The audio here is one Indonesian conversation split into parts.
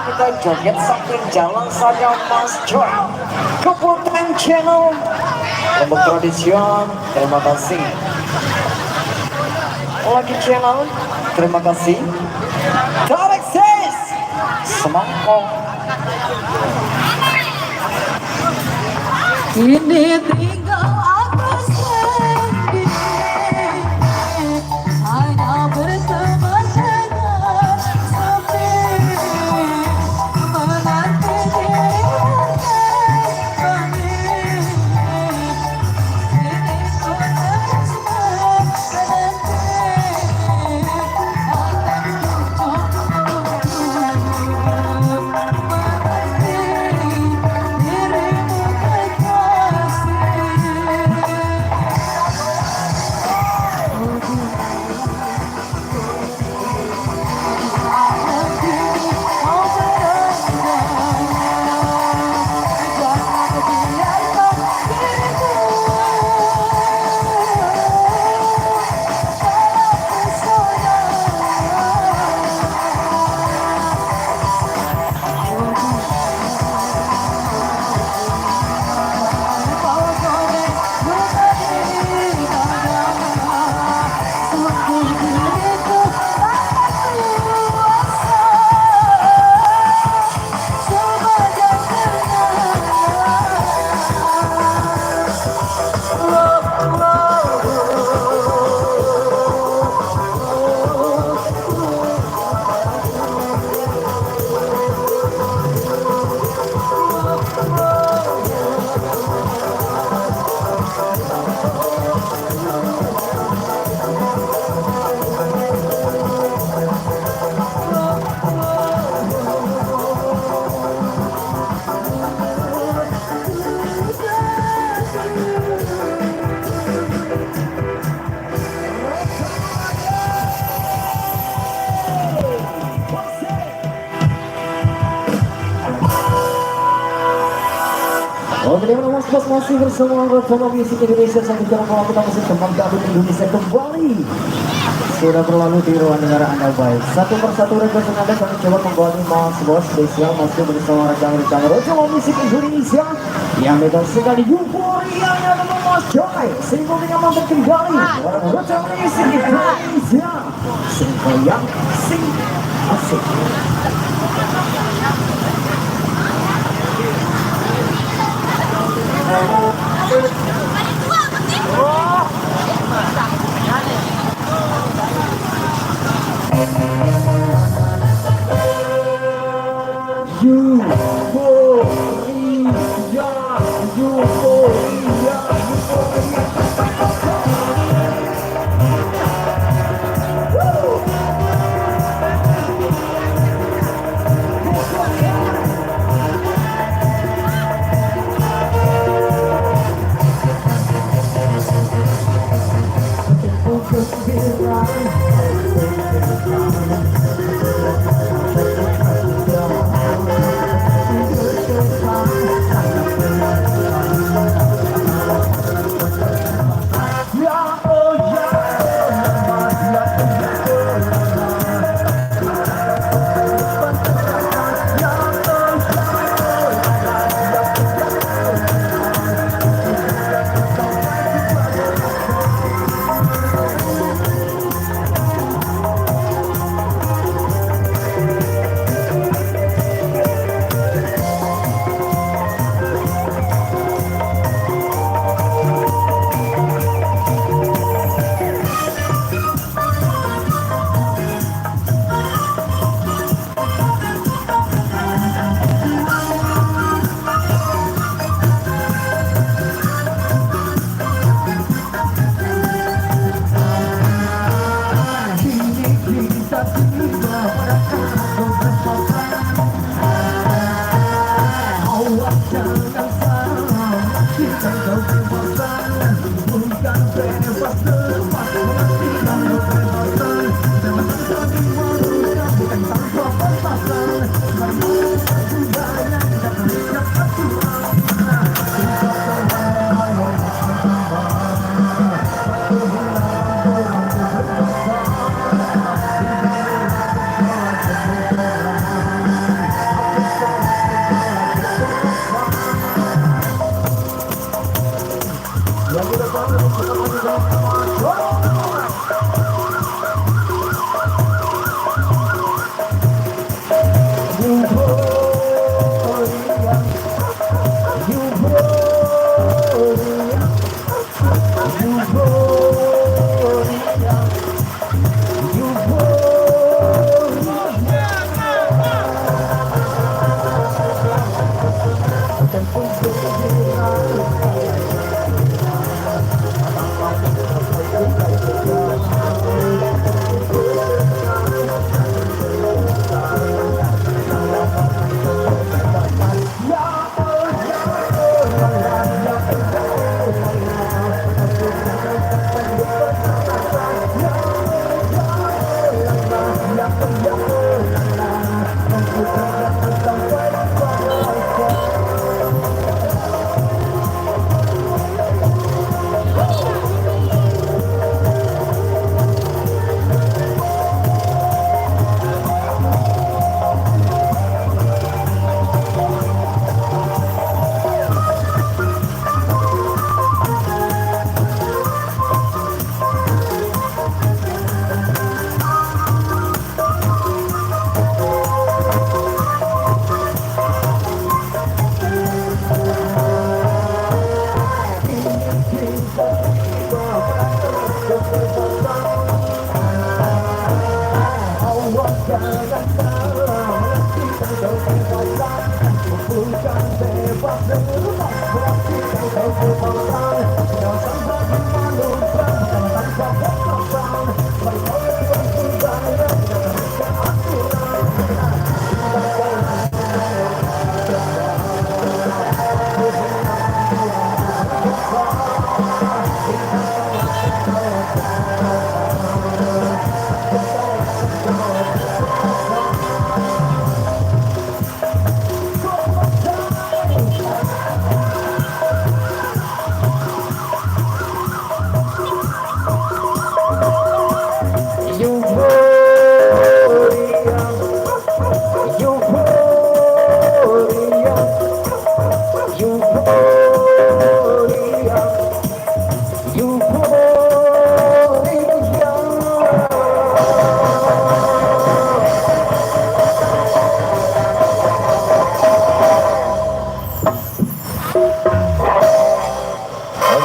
Kita joget sambil jalan saja Mas Joy Keputan Channel untuk tradision. Terima kasih Lucky Channel, terima kasih Tarek Sis Semangkong ini tinggal aku sendiri hanya berteman dengan sepi menanti dirimu kembali ini ku terus menanti akan ku tunggu menanti dirimu kekasih. Oke, teman-teman, masih bersama Retro Music Indonesia. Sampai jumpa kalau kita masih teman Gabung Indonesia kembali. Sudah berlalu di ruang dengar Anda baik. Satu persatu request Anda kami coba kembali Mas Bos spesial masih bersama rekan-rekan Retro Music Indonesia yang megang sekali euforianya dengan Mas Joy. Sehingga dengan mantap kembali Retro Music Indonesia. Sehingga yang sing asik.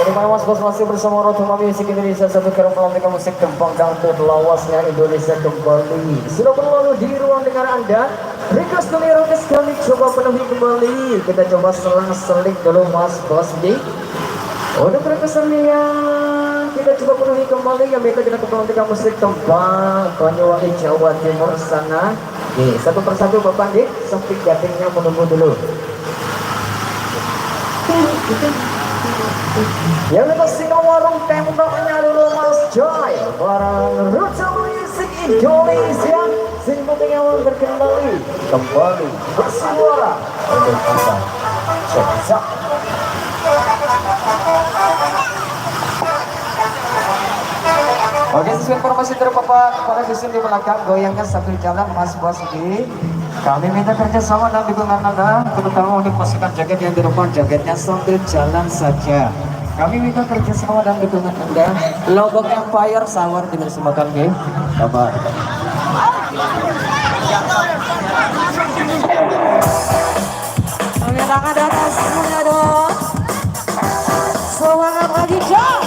Bagaimana Mas Bos masih bersama Rotoma Music Indonesia, satu kira pelantikan musik kembang dangdut lawasnya Indonesia kembali. Sudah berlalu di ruang dengar Anda. Request kami coba penuhi kembali. Kita coba selang-seling dulu Mas Bos di. Untuk requestan yang kita coba penuhi kembali, yang minta kita ke pelantikan musik kembang Banyuwangi Jawa Timur sana. Nih, satu persatu Bapak di sempit gadingnya menunggu dulu. Yang dipastikan warung tembaknya dulu Mas Joy, barang Roots Music Indonesia. Sehingga yang berkendali kembali bersuara untuk kita. Cek. Oke, sesuai informasi dari Bapak para vision di belakang, goyangkan sambil jalan Mas Bos ini. Kami minta kerjasama dan dukungan Anda, terutama untuk pasukan jaket yang di depan, jaketnya sambil jalan saja. Kami minta kerjasama dan dukungan Anda. Logo Empire Sawar dibersamakan ke Bapak. Oke, tangan di atas semuanya dong. Semangat lagi, Cok.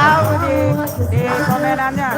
tahu di komenannya.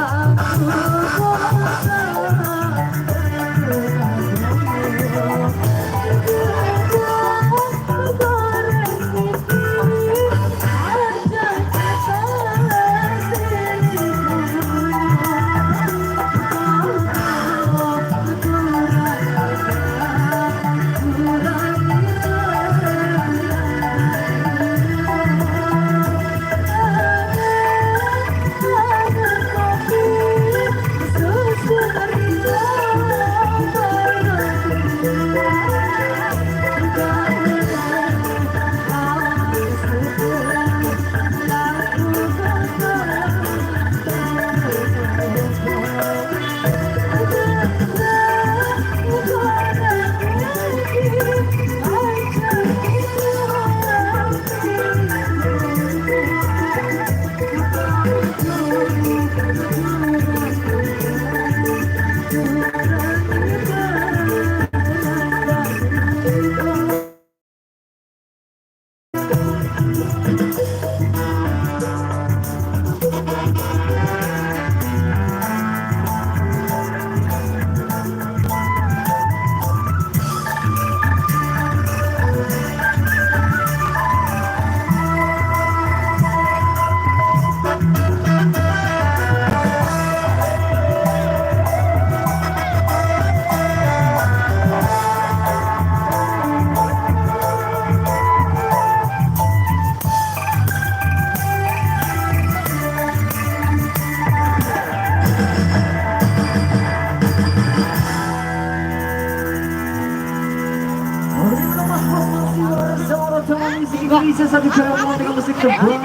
Indonesia satu cara dengan musik kembali.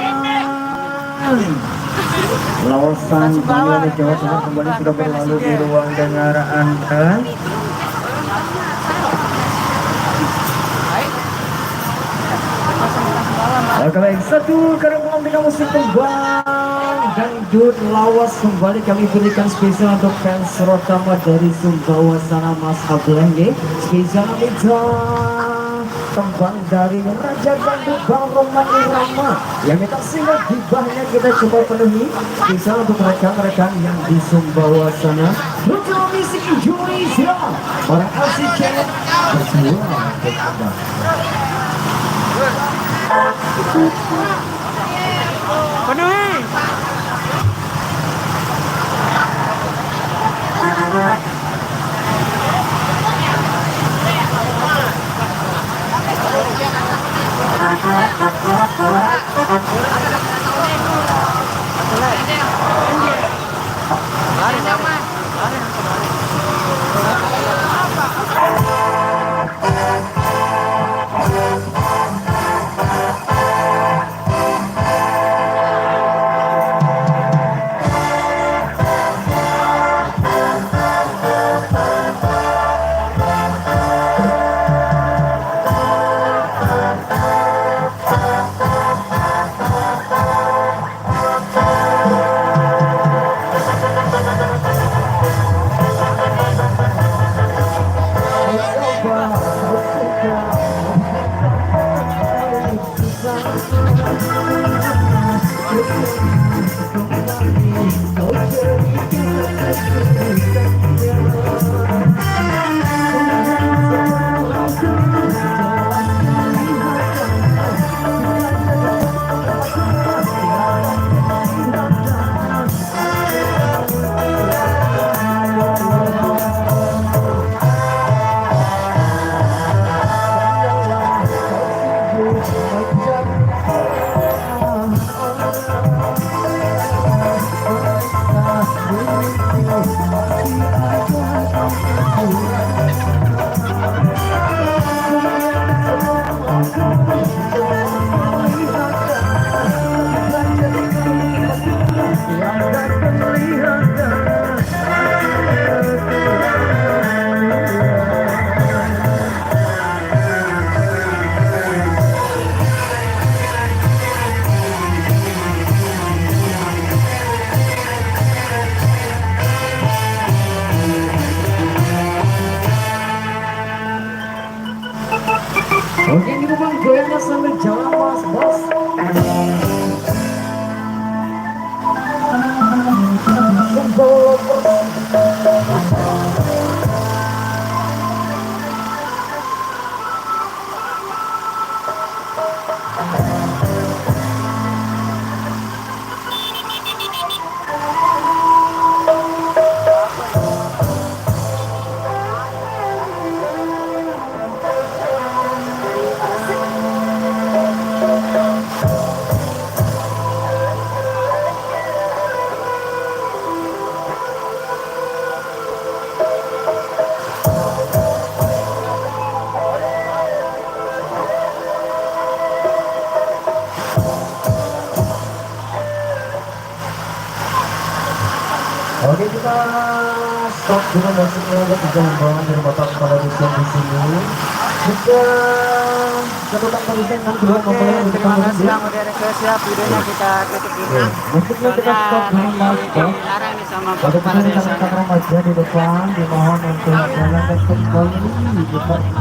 Lawasan Bangladesh Jawa Tengah kembali sudah berlalu di ruang dengar Anda. Oke baik, satu karang dengan musik kembali dangdut lawas kembali kami berikan spesial untuk fans terutama dari Sumbawa sana Mas Ablenge spesial meja kembang dari Raja Dangdut Bang Roman Irama yang minta single hibahnya kita coba penuhi spesial untuk rekan-rekan yang di Sumbawa sana. Betul musik Indonesia orang LCK bersemua berkembang. Penuhi. Oke, kita bang goyangnya sambil jalan mas bos. Oke, kita stop dulu musiknya untuk bisa membawa dari bapak kepada desain di sini. Jika catatan desain yang kedua Oke, terima kasih yang udah request ya. Videonya kita tutup dulu. musiknya kita stop dulu mas. Dilarang nih sama Pada kepala posisi desa. remaja di depan dimohon untuk jangan kembali.